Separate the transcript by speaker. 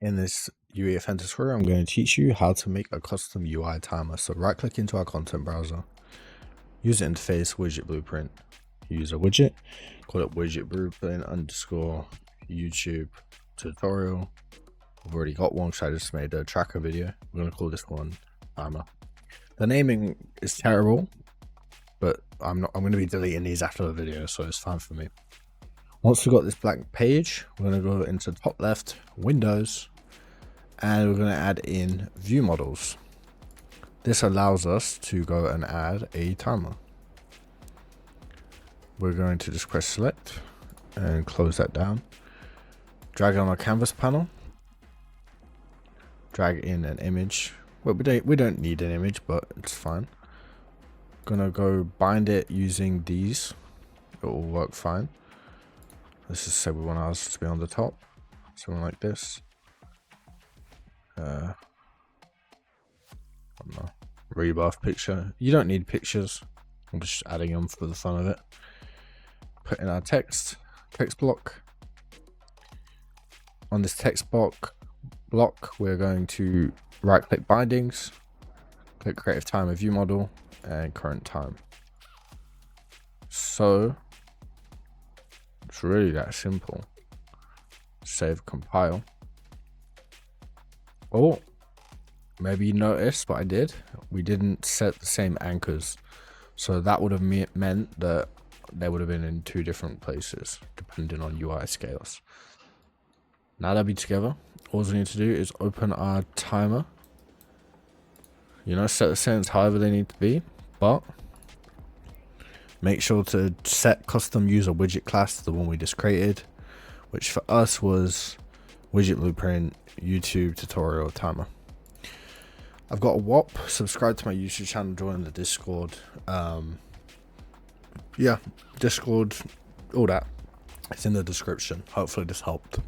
Speaker 1: In this UEFN tutorial, I'm going to teach you how to make a custom UI timer. So right click into our content browser, user interface, widget blueprint, use a widget, call it widget blueprint underscore YouTube tutorial. I've already got one because I just made a tracker video. We're going to call this one timer. The naming is terrible, but I'm going to be deleting these after the video, so it's fine for me. Once we've got this blank page, we're going to go into top left, Windows, and we're going to add in view models. This allows us to go and add a timer. We're going to just press select and close that down. Drag on our canvas panel. Drag in an image. Well, we don't need an image, but it's fine. Gonna go bind it using these. It will work fine. Let's just say we want ours to be on the top. Something like this. I don't know, rebuff picture. You don't need pictures. I'm just adding them for the fun of it. Put in our text block. On this text block, we're going to right click bindings, click creative timer view model, and current time. So it's really that simple. Save, compile. Oh, maybe you noticed, but I did. We didn't set the same anchors, so that would have meant that they would have been in two different places depending on UI scales. Now that be together, all we need to do is open our timer. Set the settings however they need to be, but make sure to set custom user widget class to the one we just created, which for us was widget blueprint YouTube tutorial timer. I've got a WAP. Subscribe to my YouTube channel, join the Discord. Yeah, Discord, all that. It's in the description. Hopefully this helped.